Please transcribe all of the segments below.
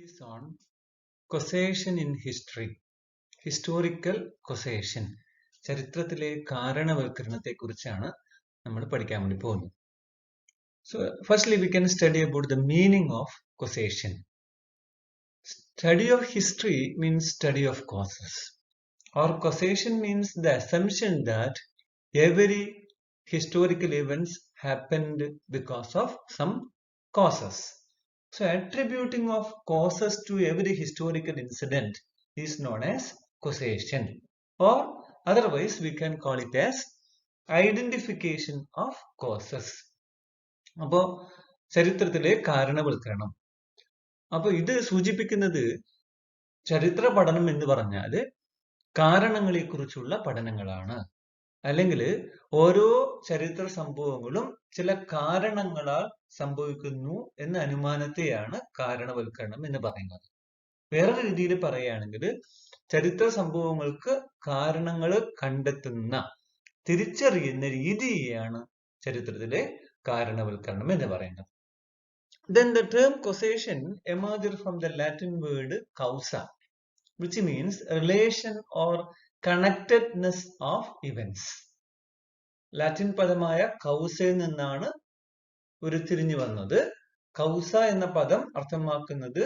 is on causation in history. Historical causation. ചരിത്രത്തിലെ കാരണവൽക്കരണത്തെ കുറിച്ചാണ് നമ്മൾ പഠിക്കാൻ വേണ്ടി പോകുന്നത്. So firstly we can study about the meaning of causation. Study of history means study of causes. Or causation means the assumption that every historical events happened because of some causes. So attributing of causes to every historical incident is known as causation, or otherwise we can call it as identification of causes. അപ്പോൾ ചരിത്രത്തിലെ കാരണവൽക്കരണം. അപ്പോൾ ഇത് സൂചിപ്പിക്കുന്നത് ചരിത്ര പഠനം എന്ന് പറഞ്ഞാൽ കാരണങ്ങളെ കുറിച്ചുള്ള പഠനങ്ങളാണ്. അല്ലെങ്കിൽ ഓരോ ചരിത്ര സംഭവങ്ങളും ചില കാരണങ്ങളാൽ സംഭവിക്കുന്നു എന്ന അനുമാനത്തെയാണ് കാരണവൽക്കരണം എന്ന് പറയുന്നത്. വേറൊരു രീതിയിൽ പറയുകയാണെങ്കിൽ ചരിത്ര സംഭവങ്ങൾക്ക് കാരണങ്ങൾ കണ്ടെത്തുന്ന തിരിച്ചറിയുന്ന രീതിയെയാണ് ചരിത്രത്തിലെ കാരണവൽക്കരണം എന്ന് പറയുന്നത്. Then the term causation emerged from the Latin word causa, which means relation or connectedness of events. Latin പദമായ കൗസയിൽ നിന്നാണ് ഉരുത്തിരിഞ്ഞു വന്നത്. കൗസ എന്ന പദം അർത്ഥമാക്കുന്നത്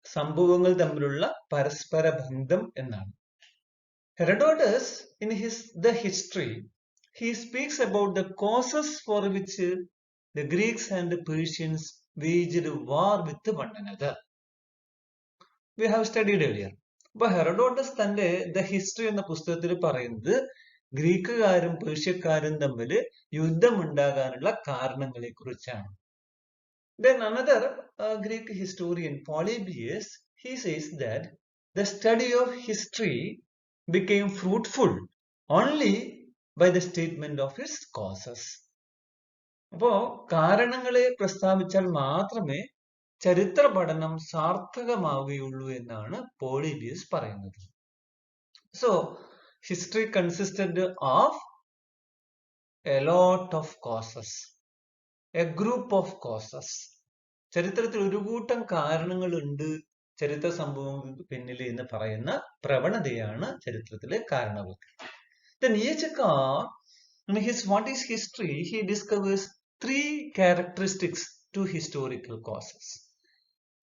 സംഭവങ്ങൾ തമ്മിലുള്ള പരസ്പര ബന്ധം എന്നാണ്. Herodotus in the history, he speaks about the causes for which the Greeks and the Persians waged war with one another. We have studied earlier. അപ്പൊ ഹെറഡോട്ടസ് തന്റെ ദ ഹിസ്റ്ററി എന്ന പുസ്തകത്തിൽ പറയുന്നത് ഗ്രീക്കുകാരും പേർഷ്യക്കാരും തമ്മിൽ യുദ്ധമുണ്ടാകാനുള്ള കാരണങ്ങളെ കുറിച്ചാണ്. Then another Greek historian, Polybius, he says that the study of history became fruitful only by the statement of its causes. അപ്പോ കാരണങ്ങളെ പ്രസ്താവിച്ചാൽ മാത്രമേ ചരിത്ര പഠനം സാർത്ഥകമാവുകയുള്ളൂ എന്നാണ് പോളിബിയസ് പറയുന്നത്. So history consisted of a lot of causes, a group of causes. ചരിത്രത്തിൽ ഒരു കൂട്ടം കാരണങ്ങളുണ്ട് ചരിത്ര സംഭവങ്ങൾക്ക് പിന്നിൽ എന്ന് പറയുന്ന പ്രവണതയാണ് ചരിത്രത്തിലെ കാരണവൽക്കരണം. Then each in his What is History, he discovers 3 characteristics to historical causes.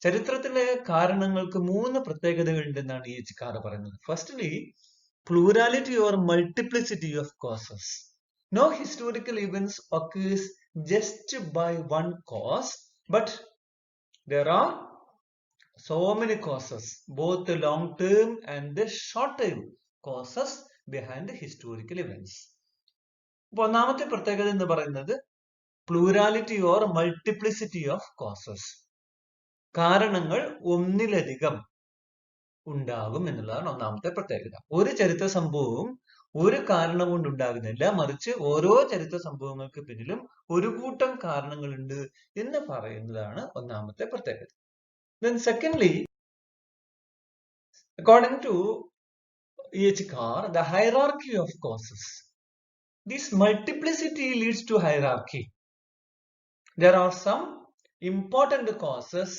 ചരിത്രത്തിലെ കാരണങ്ങൾക്ക് 3 പ്രത്യേകതകൾ ഉണ്ടെന്നാണ് each പറയുന്നത്. Firstly, plurality or multiplicity of causes. No historical events occurs just by one cause, but there are so many causes, both the long-term and the short-term causes behind the historical events. അപ്പോൾ ഒന്നാമത്തെ പ്രത്യേകത എന്ന് പറയുന്നത് plurality or multiplicity of causes. കാരണങ്ങൾ ഒന്നിലധികം ഉണ്ടാകും എന്നുള്ളതാണ് ഒന്നാമത്തെ പ്രത്യേകത. ഒരു ചരിത്ര സംഭവവും ഒരു കാരണം കൊണ്ട് ഉണ്ടാകുന്നില്ല, മറിച്ച് ഓരോ ചരിത്ര സംഭവങ്ങൾക്ക് പിന്നിലും ഒരു കൂട്ടം കാരണങ്ങളുണ്ട് എന്ന് പറയുന്നതാണ് ഒന്നാമത്തെ പ്രത്യേകത. Then secondly, according to E.H. Carr, the hierarchy of causes. This multiplicity leads to hierarchy. There are some important causes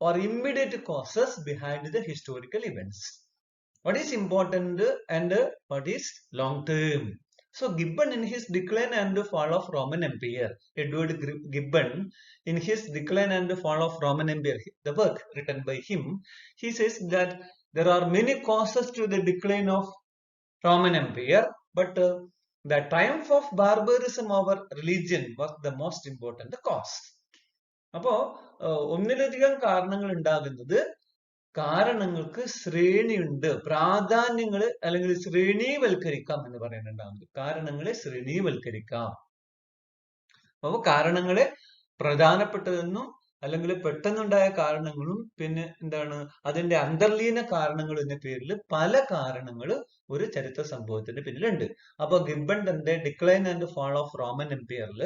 or immediate causes behind the historical events. What is important and what is long term? So Gibbon in his Decline and Fall of Roman Empire, Edward Gibbon in his Decline and Fall of Roman Empire, the work written by him, he says that there are many causes to the decline of Roman Empire, but the triumph of barbarism over religion was the most important cause. അപ്പോ ഒന്നിലധികം കാരണങ്ങൾ ഉണ്ടാകുന്നത് കാരണങ്ങൾക്ക് ശ്രേണിയുണ്ട്, പ്രാധാന്യങ്ങൾ അല്ലെങ്കിൽ ശ്രേണീവൽക്കരിക്കാം എന്ന് പറയുന്നുണ്ടാകുന്നത്. കാരണങ്ങളെ ശ്രേണീവൽക്കരിക്കാം. അപ്പോൾ കാരണങ്ങളെ പ്രധാനപ്പെട്ടതെന്നും അല്ലെങ്കിൽ പെട്ടെന്നുണ്ടായ കാരണങ്ങളും പിന്നെ എന്താണ് അതിന്റെ അന്തർലീന കാരണങ്ങൾ എന്ന പേരിൽ പല കാരണങ്ങൾ ഒരു ചരിത്ര സംഭവത്തിന്റെ പിന്നിലുണ്ട്. അപ്പൊ ഗിബ്ബൺ തന്റെ decline and fall of Roman എംപയറിൽ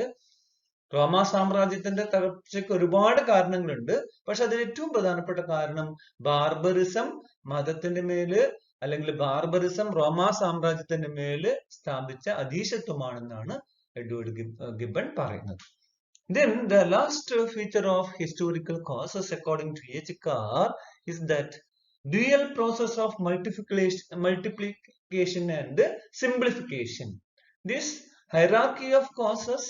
റോമ സാമ്രാജ്യത്തിന്റെ തകർച്ചയ്ക്ക് ഒരുപാട് കാരണങ്ങളുണ്ട്. പക്ഷെ അതിൽ ഏറ്റവും പ്രധാനപ്പെട്ട കാരണം ബാർബറിസം മതത്തിന്റെ മേല് അല്ലെങ്കിൽ ബാർബറിസം റോമ സാമ്രാജ്യത്തിന്റെ മേല് സ്ഥാപിച്ച അധീശത്വമാണെന്നാണ് എഡ്വേർഡ് ഗിബ്ബൺ പറയുന്നത്. Then the last feature of historical causes according to H. Carr is that dual process of multiplication and simplification. This hierarchy of causes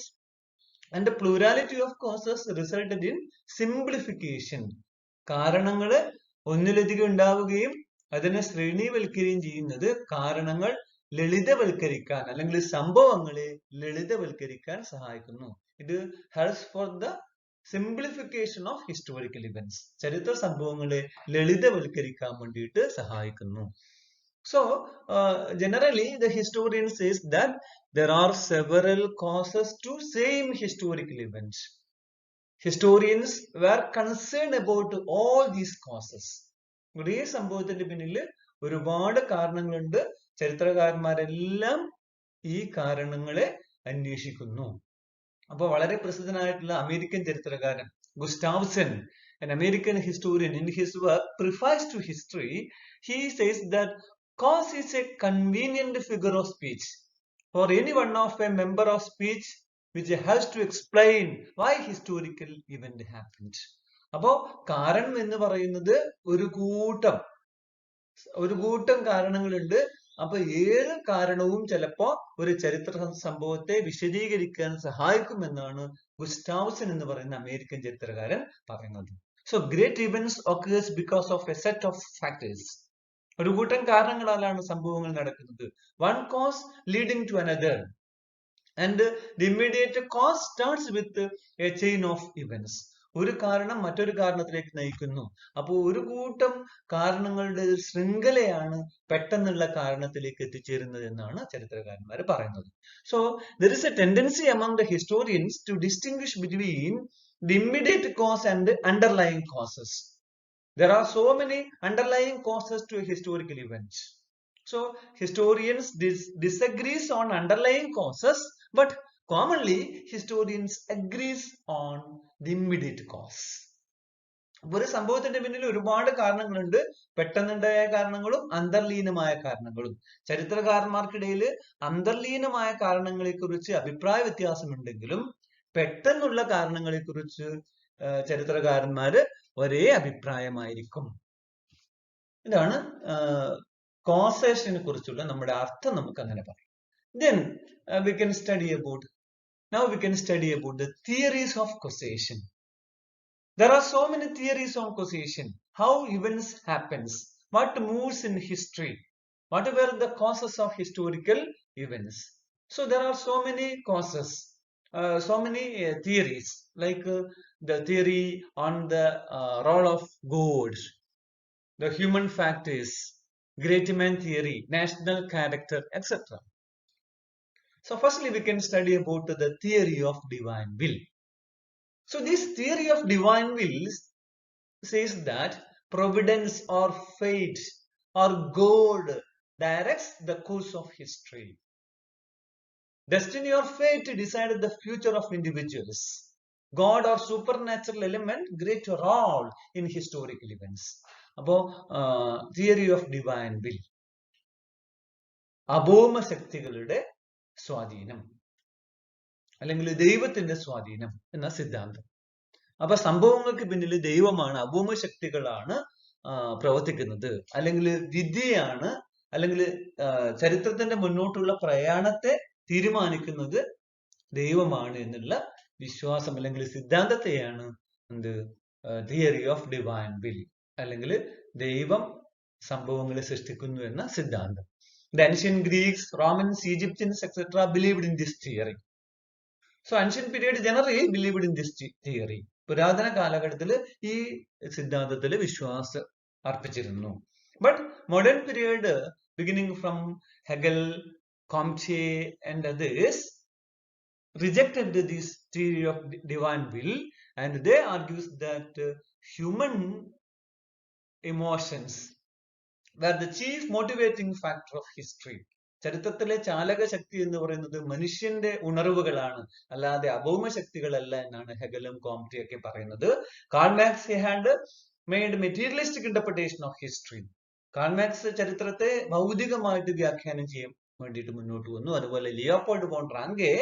and the plurality of causes resulted in simplification. കാരണങ്ങൾ ഒന്നിലധികം ഉണ്ടാവുകയും അതിനെ ശ്രേണിവൽക്കരിക്കുകയും ചെയ്യുന്നത് കാരണങ്ങൾ ലളിതവൽക്കരിക്കാൻ അല്ലെങ്കിൽ സംഭവങ്ങളെ ലളിതവൽക്കരിക്കാൻ സഹായിക്കുന്നു. ഇത് helps for the simplification of historical events. ചരിത്ര സംഭവങ്ങളെ ലളിതവൽക്കരിക്കാൻ വേണ്ടിയിട്ട് സഹായിക്കുന്നു. So, generally, the historian says that there are several causes to same historical events. Historians were concerned about all these causes. ഒരേ സംഭവത്തിന്റെ പിന്നിൽ ഒരുപാട് കാരണങ്ങളുണ്ട്. ചരിത്രകാരന്മാരെല്ലാം ഈ കാരണങ്ങളെ അന്വേഷിക്കുന്നു. അപ്പോൾ വളരെ പ്രസിദ്ധനായിട്ടുള്ള അമേരിക്കൻ ചരിത്രകാരൻ ഗുസ്റ്റാവ്സൺ, an American historian, in his work Preface to History, he says that cause is a convenient figure of speech for any one of a member of speech which helps to explain why historical event happened. അപ്പോ കാരണം എന്ന് പറയുന്നത് ഒരു കൂട്ടം കാരണങ്ങളുണ്ട്. അപ്പൊ ഏത് കാരണവും ചിലപ്പോ ഒരു ചരിത്ര സംഭവത്തെ വിശദീകരിക്കാൻ സഹായിക്കുമെന്നാണ് ഗുസ്റ്റാവ്സൺ എന്ന് പറയുന്ന അമേരിക്കൻ ചരിത്രകാരൻ പറയുന്നത്. So great events occurs because of a set of factors. ഒരു കൂട്ടം കാരണങ്ങളാലാണ് സംഭവങ്ങൾ നടക്കുന്നത്. One cause leading to another. And the immediate cause starts with a chain of events. ഒരു കാരണം മറ്റൊരു കാരണത്തിലേക്ക് നയിക്കുന്നു. അപ്പോൾ ഒരു കൂട്ടം കാരണങ്ങളുടെ ശൃംഖലയാണ് പെട്ടെന്നുള്ള കാരണത്തിലേക്ക് എത്തിച്ചേരുന്നത് എന്നാണ് ചരിത്രകാരന്മാർ പറയുന്നത്. So there is a tendency among the historians to distinguish between the immediate cause and the underlying causes. There are so many underlying causes to a historical event. So historians disagrees on underlying causes, but commonly historians agrees on the immediate cause. ഒരു സംഭവത്തിന്റെ പിന്നിൽ ഒരുപാട് കാരണങ്ങളുണ്ട്. പെട്ടെന്നുണ്ടായ കാരണങ്ങളും അന്തർലീനമായ കാരണങ്ങളും. ചരിത്രകാരന്മാർക്കിടയിൽ അന്തർലീനമായ കാരണങ്ങളെ കുറിച്ച് അഭിപ്രായ വ്യത്യാസമുണ്ടെങ്കിലും പെട്ടെന്നുള്ള കാരണങ്ങളെ കുറിച്ച് ചരിത്രകാരന്മാര് ഒരേ അഭിപ്രായമായിരിക്കും. ഇതാണ് കോസേഷനെ കുറിച്ചുള്ള നമ്മുടെ അർത്ഥം. നമുക്ക് അങ്ങനെ പറയാം. Then we can study about the theories of causation. There are so many theories on causation. How events happens, what moves in history, what were the causes of historical events. So there are so many causes, so many theories, like the theory on the role of God, the human factors, great man theory, national character, etc. So firstly, we can study about the theory of divine will. So this theory of divine will says that providence or fate or God directs the course of history. Destiny or fate decided the future of individuals. God or supernatural element great role in historical events. അപ്പോ theory of divine will, അഭൗമ ശക്തികളുടെ സ്വാധീനം അല്ലെങ്കിൽ ദൈവത്തിന്റെ സ്വാധീനം എന്ന സിദ്ധാന്തം. അപ്പൊ സംഭവങ്ങൾക്ക് പിന്നിൽ ദൈവമാണ്, അഭൗമ ശക്തികളാണ് പ്രവർത്തിക്കുന്നത്, അല്ലെങ്കിൽ വിധിയാണ്, അല്ലെങ്കിൽ ചരിത്രത്തിന്റെ മുന്നോട്ടുള്ള പ്രയാണത്തെ തീരുമാനിക്കുന്നത് ദൈവമാണ് എന്നുള്ള വിശ്വാസം അല്ലെങ്കിൽ സിദ്ധാന്തത്തെയാണ് തിയറി ഓഫ് ഡിവൈൻ വിൽ, അല്ലെങ്കിൽ ദൈവം സംഭവങ്ങളെ സൃഷ്ടിക്കുന്നു എന്ന സിദ്ധാന്തം. The ancient Greeks, Romans, Egyptians, etc. believed in this theory. So ancient period generally believed in this theory. പുരാതന കാലഘട്ടത്തിൽ ഈ സിദ്ധാന്തത്തിൽ വിശ്വാസം അർപ്പിച്ചിരുന്നു. But modern period, beginning from Hegel, Comte and others, rejected this theory of divine will, and they argue that human emotions were the chief motivating factor of history. ചരിത്രത്തിലെ ചാലക ശക്തി എന്ന് പറയുന്നത് മനുഷ്യന്റെ ഉണർവുകളാണ്, അല്ലാതെ അഭൗമ ശക്തികളല്ല എന്നാണ് ഹെഗലും കോംറ്റിയും ഒക്കെ പറയുന്നത്. Karl Marx had made materialistic interpretation of history. Karl Marx ചരിത്രത്തെ ഭൗതികമായിട്ട് വ്യാഖ്യാനം ചെയ്യാൻ വേണ്ടിയിട്ട് മുന്നോട്ട് വന്നു. അതുപോലെ Leopold von Ranke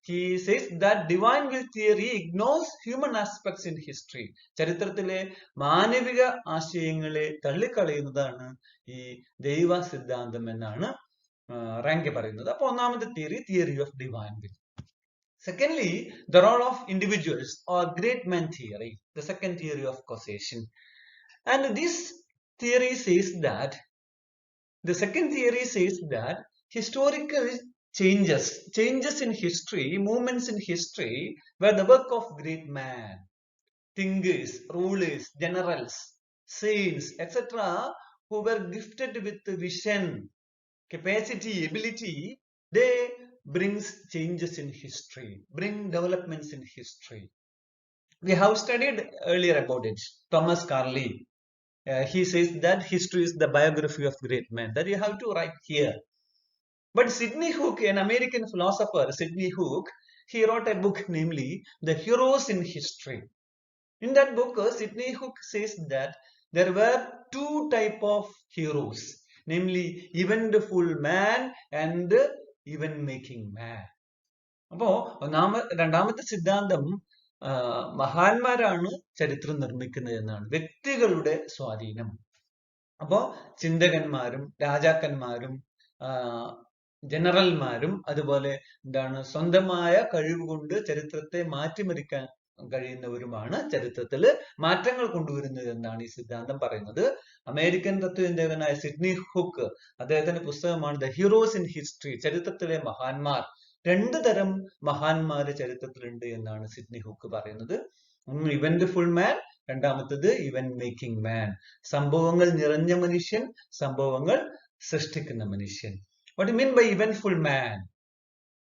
He says that divine will theory ignores human aspects in history. ചരിത്രത്തിലെ മാനവിക ആശയങ്ങളെ തള്ളിക്കളയുന്നതാണ് ഈ ദൈവ സിദ്ധാന്തം എന്നാണ് റാങ്കെ പറയുന്നത്. അപ്പൊ ഒന്നാമത്തെ theory of divine will. Secondly, the role of individuals or great man theory, the second theory of causation. And this theory says that, the second theory says that historical changes in history, movements in history were the work of great men, thinkers, rulers, generals, saints, etc., who were gifted with vision, capacity, ability. They brings changes in history, bring developments in history. We have studied earlier about it. Thomas Carlyle, he says that history is the biography of great men, that you have to write here. But Sidney Hook, an American philosopher, Sidney Hook, he wrote a book, namely The Heroes in History. In that book, Sidney Hook says that there were two types of heroes, namely eventful man and event making man. അപ്പോ രണ്ടാമത്തെ സിദ്ധാന്തം മഹാന്മാരാണ് ചരിത്രം നിർമ്മിക്കുന്നത് എന്നാണ്, വ്യക്തികളുടെ സ്വാധീനം. അപ്പോ ചിന്തകന്മാരും രാജാക്കന്മാരും ജനറൽമാരും അതുപോലെ സ്വന്തമായ കഴിവുകൊണ്ട് ചരിത്രത്തെ മാറ്റിമറിക്കാൻ കഴിയുന്നവരുമാണ് ചരിത്രത്തിൽ മാറ്റങ്ങൾ കൊണ്ടുവരുന്നത് എന്നാണ് ഈ സിദ്ധാന്തം പറയുന്നത്. അമേരിക്കൻ തത്വചിന്തകനായ സിഡ്നി ഹുക്ക്, അദ്ദേഹത്തിന്റെ പുസ്തകമാണ് ദ ഹീറോസ് ഇൻ ഹിസ്റ്ററി, ചരിത്രത്തിലെ മഹാന്മാർ. രണ്ടു തരം മഹാന്മാര് ചരിത്രത്തിലുണ്ട് എന്നാണ് സിഡ്നി ഹുക്ക് പറയുന്നത്. ഒന്ന് ഇവന്റ്ഫുൾ മാൻ, രണ്ടാമത്തത് ഇവന്റ് മേക്കിംഗ് മാൻ. സംഭവങ്ങൾ നിറഞ്ഞ മനുഷ്യൻ, സംഭവങ്ങൾ സൃഷ്ടിക്കുന്ന മനുഷ്യൻ. What do you mean by eventful man?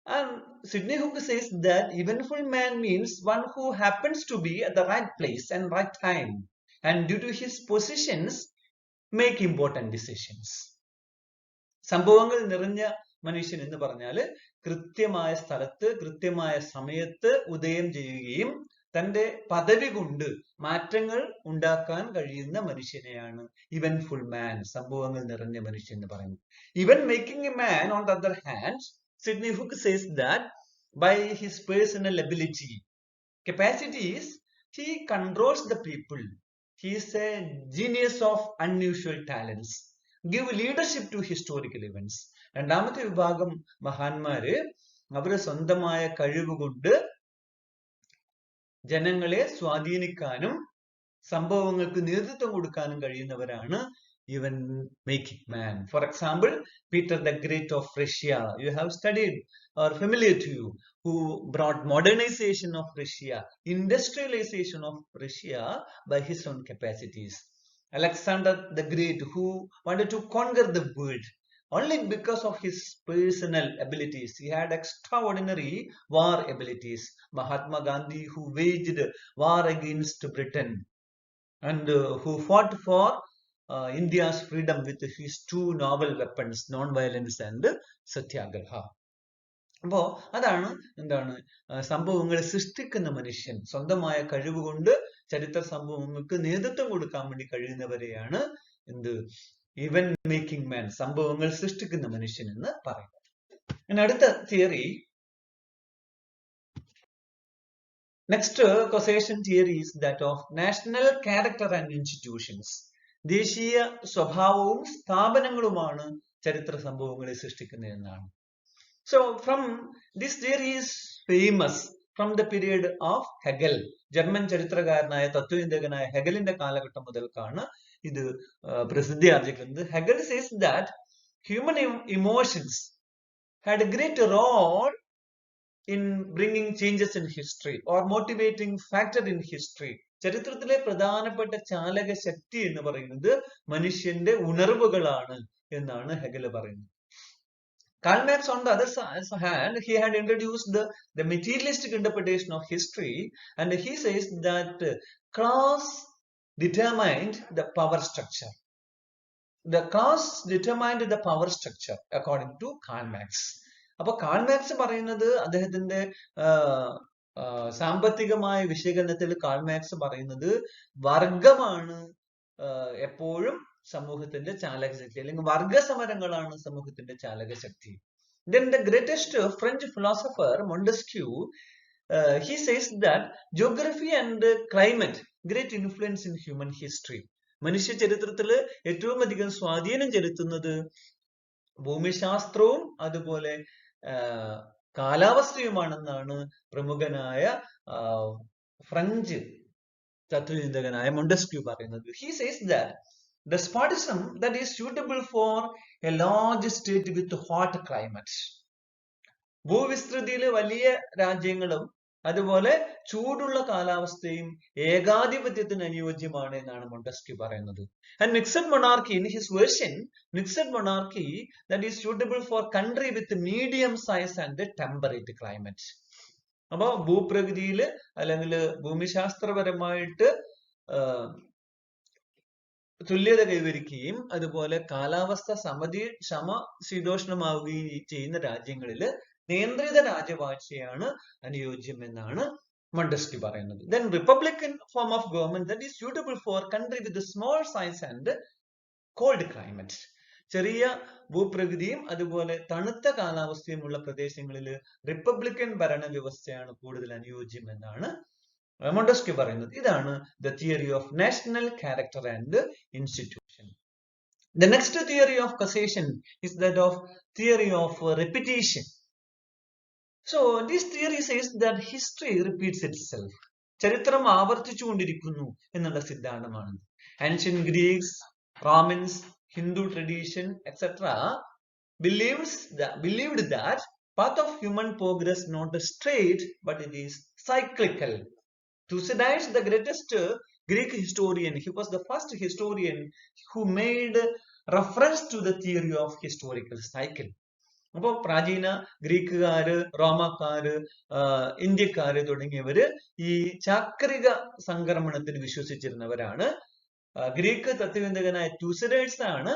And Sidney Hook says that eventful man means one who happens to be at the right place and right time, and due to his positions make important decisions. സംഭവങ്ങൾ നിറഞ്ഞ മനുഷ്യൻ എന്ന് പറഞ്ഞാല് കൃത്യമായ സ്ഥലത്ത് കൃത്യമായ സമയത്ത് ഉദയം ചെയ്യുകയും തന്റെ പദവി കൊണ്ട് മാറ്റങ്ങൾ ഉണ്ടാക്കാൻ കഴിയുന്ന മനുഷ്യനെയാണ് ഇവന്റ്ഫുൾ മാൻ, സംഭവങ്ങൾ നിറഞ്ഞ മനുഷ്യൻ എന്ന് പറയുന്നത്. Even making a man, on the other hand, Sidney Hook says that by his personal ability, capacities, he controls the people. He is a genius of unusual talents. Give leadership to historical events. രണ്ടാമത്തെ വിഭാഗം മഹാന്മാര് അവര് സ്വന്തമായ കഴിവ് കൊണ്ട് ജനങ്ങളെ സ്വാധീനിക്കാനും സംഭവങ്ങൾക്ക് നേതൃത്വം കൊടുക്കാനും കഴിയുന്നവരാണ് event making man. For example, Peter the Great of Russia, you have studied or familiar to you, who brought modernization of Russia, industrialization of Russia by his own capacities. Alexander the Great, who wanted to conquer the world only because of his personal abilities. He had extraordinary war abilities. Mahatma Gandhi, who waged war against Britain and who fought for India's freedom with his two novel weapons, non-violence and satyagraha. അപ്പോ അതാണ് സംഭവങ്ങൾ സൃഷ്ടിക്കുന്ന മനുഷ്യൻ, സ്വന്തമായ കഴിവുകൊണ്ട് ചരിത്ര സംഭവങ്ങൾക്ക് നേതൃത്വം കൊടുക്കാൻ വേണ്ടി കഴിയുന്നവരെയാണ് ഇവന്റ് മേക്കിംഗ് മാൻ, സംഭവങ്ങൾ സൃഷ്ടിക്കുന്ന മനുഷ്യൻ എന്ന് പറയുന്നത്. ഇനി അടുത്ത theory, next causation theory is that of national character and institutions. ദേശീയ സ്വഭാവവും സ്ഥാപനങ്ങളുമാണ് ചരിത്ര സംഭവങ്ങളെ സൃഷ്ടിക്കുന്നത് എന്നാണ്. So from this theory is famous from the period of Hegel. German ചരിത്രകാരനായ തത്വചിന്തകനായ ഹെഗലിന്റെ കാലഘട്ടം മുതൽക്കാണ് ഇത് പ്രസിദ്ധി ആർജിക്കുന്നത്. Hegel says that human emotions had a great role in bringing changes in history or motivating factor in history. ചരിത്രത്തിലെ പ്രധാനപ്പെട്ട ചാലക ശക്തി എന്ന് പറയുന്നത് മനുഷ്യന്റെ ഉണർവുകളാണ് എന്നാണ് ഹെഗൽ പറയുന്നത്. Karl Marx, on the other hand, he had introduced the materialistic interpretation of history, and he says that class determined the power structure. The class determined the power structure according to Karl Marx. അപ്പൊ Karl Marx പറയുന്നത് അദ്ദേഹത്തിന്റെ സാമ്പത്തികമായ വിശകലനത്തിൽ Karl Marx പറയുന്നത് വർഗമാണ് എപ്പോഴും സമൂഹത്തിന്റെ ചാലകശക്തി, അല്ലെങ്കിൽ വർഗ സമരങ്ങളാണ് സമൂഹത്തിന്റെ ചാലകശക്തി. Then the greatest French philosopher Montesquieu, he says that geography and climate great influence in human history. മനുഷ്യ ചരിത്രത്തിൽ ഏറ്റവും അധികം സ്വാധീനം ചെലുത്തുന്നത് ഭൂമിശാസ്ത്രവും അതുപോലെ കാലാവസ്ഥയുമാണെന്നാണ് പ്രമുഖനായ ഫ്രഞ്ച് തത്വചിന്തകനായ മൊണ്ടസ്ക്യൂ പറയുന്നത്. He says that despotism that is suitable for a large state with hot climate. ഭൂവിസ്തൃതിയിലെ വലിയ രാജ്യങ്ങളും അതുപോലെ ചൂടുള്ള കാലാവസ്ഥയും ഏകാധിപത്യത്തിന് അനുയോജ്യമാണ് എന്നാണ് മൊണ്ടസ്ക്യൂ പറയുന്നത്. And mixed monarchy, in his version, mixed monarchy that is suitable for country with medium size and temperate climate. അപ്പൊ ഭൂപ്രകൃതിയിൽ അല്ലെങ്കിൽ ഭൂമിശാസ്ത്രപരമായിട്ട് തുല്യത കൈവരിക്കുകയും അതുപോലെ കാലാവസ്ഥ സമശീതോഷ്ണമാവുകയും ചെയ്യുന്ന രാജ്യങ്ങളിൽ നിയന്ത്രിത രാജവാഴ്ചയാണ് അനുയോജ്യം എന്നാണ് മൊണ്ടസ്ക്യൂ പറയുന്നത്. Then republican form of government that is suitable for country with a small size and cold climate. ചെറിയ ഭൂപ്രകൃതിയും അതുപോലെ തണുത്ത കാലാവസ്ഥയുമുള്ള പ്രദേശങ്ങളിൽ റിപ്പബ്ലിക്കൻ ഭരണവ്യവസ്ഥയാണ് കൂടുതൽ അനുയോജ്യം എന്നാണ് മൊണ്ടസ്ക്യൂ പറയുന്നത്. ഇതാണ് the theory of national character and institution. The next theory of causation is that of theory of repetition. So this theory says that history repeats itself. ചരിത്രം ആവർത്തിച്ചുകൊണ്ടിരിക്കുന്നു എന്നുള്ള സിദ്ധാന്തമാണ്. Ancient Greeks, Romans, Hindu tradition, etc. believed that path of human progress not straight, but it is cyclical. Thucydides, the greatest Greek historian, he was the first historian who made reference to the theory of historical cycle. അപ്പോൾ പ്രാചീന ഗ്രീക്കുകാര്, റോമാക്കാര്, ഇന്ത്യക്കാര് തുടങ്ങിയവര് ഈ ചാക്രിക സംക്രമണത്തിൽ വിശ്വസിച്ചിരുന്നവരാണ്. Greek തത്വചിന്തകനായ ട്യൂസിഡൈഡ്സ് ആണ്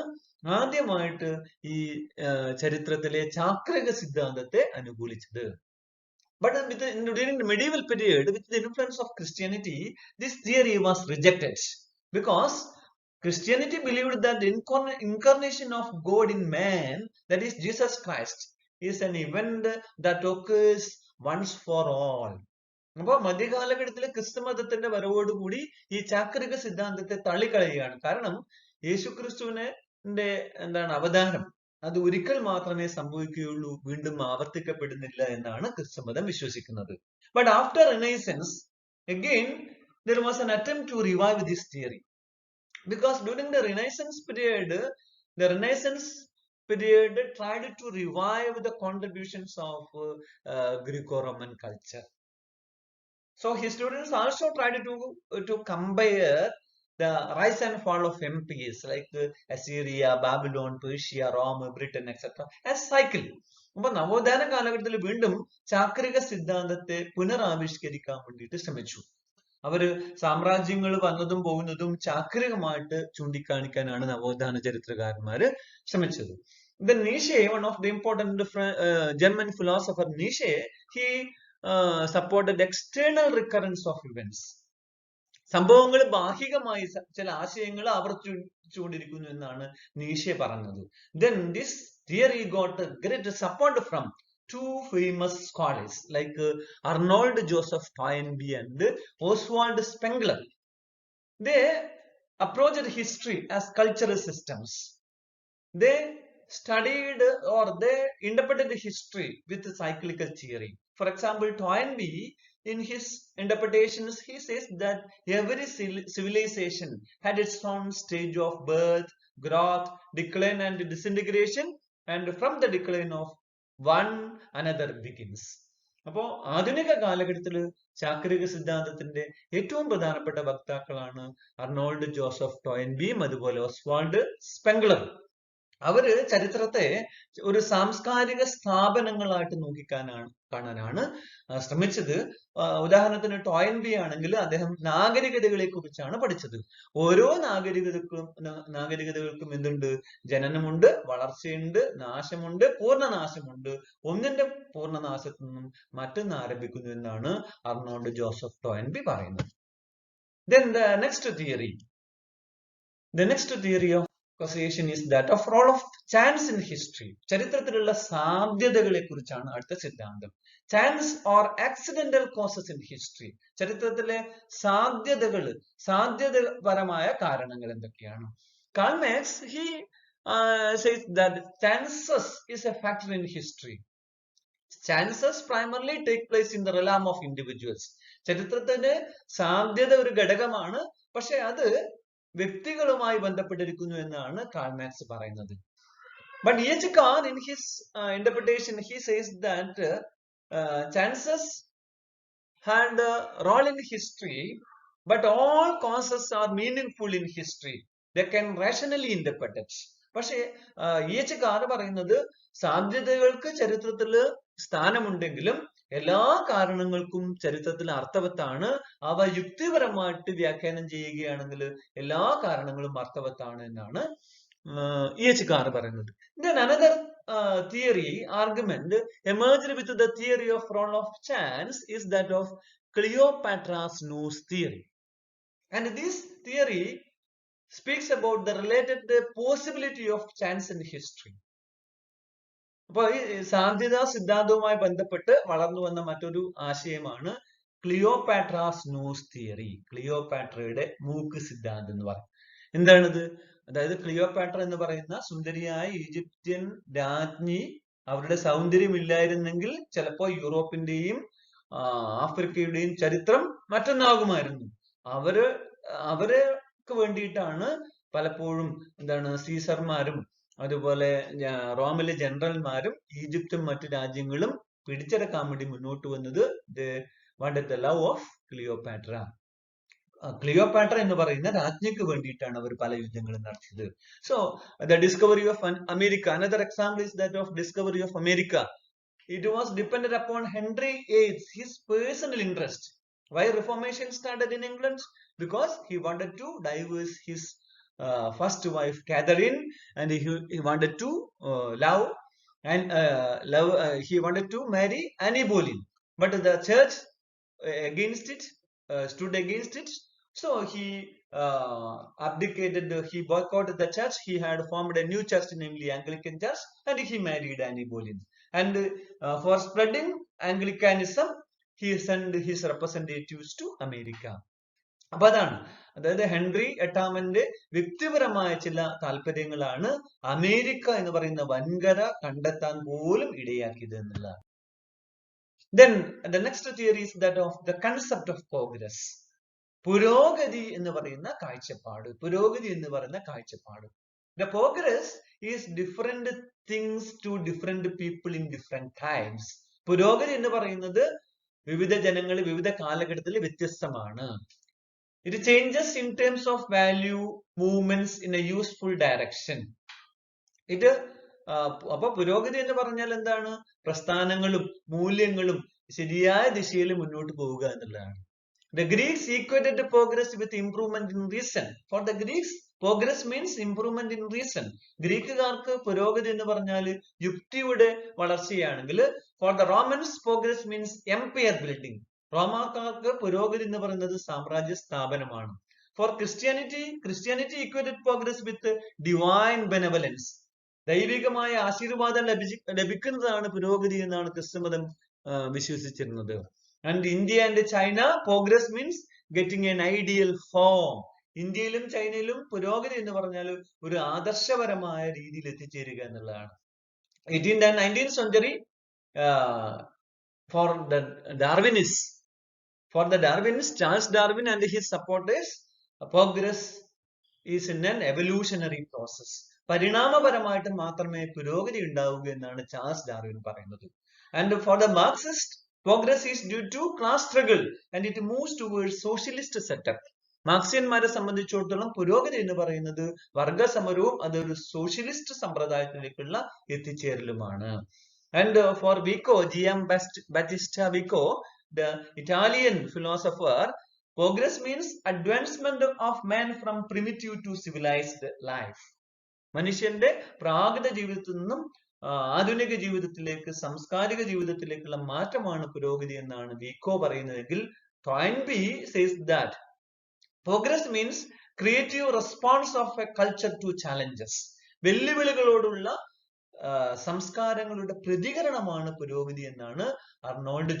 ആദ്യമായിട്ട് ഈ ചരിത്രത്തിലെ ചാക്രിക സിദ്ധാന്തത്തെ അനുകൂലിച്ചത്. But during the medieval period, with the influence of Christianity, this theory was rejected because Christianity believed that the incarnation of God in man, that is Jesus Christ, is an event that occurs once for all. അപ്പൊ മധ്യകാലഘട്ടത്തിലെ ക്രിസ്തുമതത്തിന്റെ വരവോടുകൂടി ഈ ചാക്രിക സിദ്ധാന്തത്തെ തള്ളിക്കളയുകയാണ്. കാരണം യേശുക്രിസ്തുവിന്റെ അവതാരം അത് ഒരിക്കൽ മാത്രമേ സംഭവിക്കുകയുള്ളൂ, വീണ്ടും ആവർത്തിക്കപ്പെടുന്നില്ല എന്നാണ് ക്രിസ്തുമതം വിശ്വസിക്കുന്നത്. But after Renaissance, again there was an attempt to revive this theory. Because during the Renaissance period tried to revive the contributions of Greco-Roman culture. So historians also tried to compare the rise and fall of empires like Assyria, Babylon, Persia, Rome, Britain, etc. as cycle. അപ്പൊ നവോത്ഥാന കാലഘട്ടത്തിൽ വീണ്ടും ചാക്രിക സിദ്ധാന്തത്തെ പുനരാവിഷ്കരിക്കാൻ വേണ്ടിയിട്ട് ശ്രമിച്ചു. അവര് സാമ്രാജ്യങ്ങൾ വന്നതും പോകുന്നതും ചാക്രികമായിട്ട് ചൂണ്ടിക്കാണിക്കാനാണ് നവോത്ഥാന ചരിത്രകാരന്മാര് ശ്രമിച്ചത്. Then Nietzsche, one of the important German philosopher Nietzsche, he supported external recurrence of events. സംഭവങ്ങൾ ബാഹികമായി ചില ആശയങ്ങൾ ആവർത്തിച്ചുകൊണ്ടിരിക്കുന്നു എന്നാണ് നീഷെ പറഞ്ഞത്. Then this theory got great support from two famous scholars like Arnold Joseph Toynbee and Oswald Spengler. They approached history as cultural systems. They studied or they interpreted history with cyclical theory. For example, Toynbee, in his interpretations, he says that every civilization had its own stage of birth, growth, decline and disintegration, and from the decline of one another begins. അപ്പോ ആധുനിക കാലഘട്ടത്തിൽ ചാക്രിക സിദ്ധാന്തത്തിന്റെ ഏറ്റവും പ്രധാനപ്പെട്ട വക്താക്കളാണ് Arnold Joseph ടോയൻബിയും അതുപോലെ Oswald സ്പെംഗ്ലർ. അവര് ചരിത്രത്തെ ഒരു സാംസ്കാരിക സ്ഥാപനങ്ങളായിട്ട് കാണാനാണ് ശ്രമിച്ചത്. ഉദാഹരണത്തിന് ടോയൻബി ആണെങ്കിൽ അദ്ദേഹം നാഗരികതകളെ കുറിച്ചാണ് പഠിച്ചത്. ഓരോ നാഗരികതകൾക്കും എന്തുണ്ട്? ജനനമുണ്ട്, വളർച്ചയുണ്ട്, നാശമുണ്ട്, പൂർണ്ണനാശമുണ്ട്. ഒന്നിന്റെ പൂർണ്ണനാശത്തു നിന്നും മറ്റൊന്ന് ആരംഭിക്കുന്നു എന്നാണ് അർണോൾഡ് ജോസഫ് ടോയൻബി പറയുന്നത്. Then the next theory of causation is that of role of chance in history. ചരിത്രത്തിലുള്ള സാധ്യതകളെ കുറിച്ചാണ് അടുത്ത സിദ്ധാന്തം. Chance or accidental causes in history. ചരിത്രത്തിലെ സാധ്യതപരമായ കാരണങ്ങൾ എന്തൊക്കെയാണ്? Karl Marx, he says that chances is a factor in history. Chances primarily take place in the realm of individuals. ചരിത്രത്തിന്റെ സാധ്യത ഒരു ഘടകമാണ്, പക്ഷെ അത് വ്യക്തികളുമായി ബന്ധപ്പെട്ടിരിക്കുന്നു എന്നാണ് കാൾ മാർക്സ് പറയുന്നത്. But E.H. Kahn, in his interpretation, he says that chances had a role in history, but all causes are meaningful in history. They can rationally interpret it. പക്ഷേ E.H. Kahn പറയുന്നത് സാധ്യതകൾക്ക് ചരിത്രത്തിൽ സ്ഥാനമുണ്ടെങ്കിലും എല്ലാ കാരണങ്ങൾക്കും ചരിത്രത്തിൽ അർത്ഥവത്താണ്. അവ യുക്തിപരമായിട്ട് വ്യാഖ്യാനം ചെയ്യുകയാണെങ്കിൽ എല്ലാ കാരണങ്ങളും അർത്ഥവത്താണ് എന്നാണ് E.H. Kahn പറയുന്നത്. Then another theory argument emerged with the theory of role of chance is that of Cleopatra's nose theory. And this theory speaks about the related possibility of chance in history. അപ്പൊ ഈ സാധ്യതാ സിദ്ധാന്തവുമായി ബന്ധപ്പെട്ട് വളർന്നു വന്ന മറ്റൊരു ആശയമാണ് ക്ലിയോപാട്രാസ് nose theory. ക്ലിയോപാട്രയുടെ മൂക്ക് സിദ്ധാന്തം എന്ന് പറയും. എന്താണിത്? അതായത് ക്ലിയോപാട്ര എന്ന് പറയുന്ന സുന്ദരിയായ ഈജിപ്ഷ്യൻ രാജ്ഞി, അവരുടെ സൗന്ദര്യം ഇല്ലായിരുന്നെങ്കിൽ ചിലപ്പോ യൂറോപ്പിന്റെയും ആഫ്രിക്കയുടെയും ചരിത്രം മറ്റൊന്നാകുമായിരുന്നു. അവർക്ക് വേണ്ടിയിട്ടാണ് പലപ്പോഴും സീസർമാരും അതുപോലെ റോമിലെ ജനറൽമാരും ഈജിപ്തും മറ്റു രാജ്യങ്ങളും പിടിച്ചെടുക്കാൻ വേണ്ടി മുന്നോട്ട് വന്നത്. The love of Cleopatra. Cleopatra എന്ന് പറയുന്ന രാജ്ഞിക്ക് വേണ്ടിയിട്ടാണ് അവർ പല യുദ്ധങ്ങളും നടത്തിയത്. So the discovery of America, another example is that of discovery of America. It was dependent upon Henry VIII, his personal interest. Why Reformation started in England? Because he wanted to divorce his first wife Catherine, and he wanted to he wanted to marry Anne Boleyn, but the church against it, stood against it. So he abdicated, he boycotted the church. He had formed a new church, namely Anglican Church, and he married Anne Boleyn. And for spreading Anglicanism, he sent his representatives to America. അപ്പൊ അതായത് Henry എട്ടാമന്റെ വ്യക്തിപരമായ ചില താല്പര്യങ്ങളാണ് America എന്ന് പറയുന്ന വൻകര കണ്ടെത്താൻ പോലും ഇടയാക്കിയത് എന്നുള്ളതാണ്. Then the next theory is that of the concept of progress. പുരോഗതി എന്ന് പറയുന്ന കാഴ്ചപ്പാട്. The progress is different things to different people in different times. പുരോഗതി എന്ന് പറയുന്നത് വിവിധ ജനങ്ങൾ വിവിധ കാലഘട്ടത്തിൽ വ്യത്യസ്തമാണ്. It changes in terms of value, movements in a useful direction. അപ്പൊ പുരോഗതി എന്ന് പറഞ്ഞാൽ എന്താണ്? പ്രസ്ഥാനങ്ങളും മൂല്യങ്ങളും ശരിയായ ദിശയിൽ മുന്നോട്ട് പോവുക എന്നുള്ളതാണ്. The Greeks equated progress with improvement in reason. For the Greeks, progress means improvement in reason. ഗ്രീക്കുകാർക്ക് പുരോഗതി എന്ന് പറഞ്ഞാൽ യുക്തിയുടെ വളർച്ചയാണെങ്കിൽ, for the Romans, progress means empire building. റോമാക്കാർക്ക് പുരോഗതി എന്ന് പറയുന്നത് സാമ്രാജ്യ സ്ഥാപനമാണ്. For Christianity equated progress with divine benevolence. ദൈവികമായ ആശീർവാദം ലഭിക്കുന്നതാണ് പുരോഗതി എന്നാണ് ക്രിസ്തുമതം വിശ്വസിച്ചിരുന്നത്. And India and China, progress means getting an ideal form. ഇന്ത്യയിലും ചൈനയിലും പുരോഗതി എന്ന് പറഞ്ഞാൽ ഒരു ആദർശപരമായ രീതിയിൽ എത്തിച്ചേരുക എന്നുള്ളതാണ്. 18th and 19th century for the Darwinists, Charles Darwin and his supporters, progress is in an evolutionary process. പരിണാമപരമായിട്ട് മാത്രമേ പുരോഗതി ഉണ്ടാവുക എന്നാണ് ചാൾസ് ഡാർവിൻ പറയുന്നത്. And for the Marxist, progress is due to class struggle and it moves towards socialist setup. മാർക്സിയന്മാരെ സംബന്ധിച്ചിടത്തോളം പുരോഗതി എന്ന് പറയുന്നത് വർഗസമരവും അതൊരു socialist സമ്പ്രദായത്തിലേക്കുള്ള എത്തിച്ചേരലുമാണ്. And for Vico, G.M. Battista Vico, the Italian philosopher, progress means advancement of man from primitive to civilized life. മനുഷ്യന്റെ പ്രാകൃത ജീവിതത്തിൽ നിന്നും ആധുനിക ജീവിതത്തിലേക്ക്, സാംസ്കാരിക ജീവിതത്തിലേക്കുള്ള മാറ്റമാണ് പുരോഗതി എന്നാണ് വിക്കോ പറയുന്നതെങ്കിൽ, Toynbee says that progress means creative response of a culture to challenges. വെല്ലുവിളികളോടുള്ള സംസ്കാരങ്ങളുടെ പ്രതികരണമാണ് പുരോഗതി എന്നാണ് അർണോൾഡ്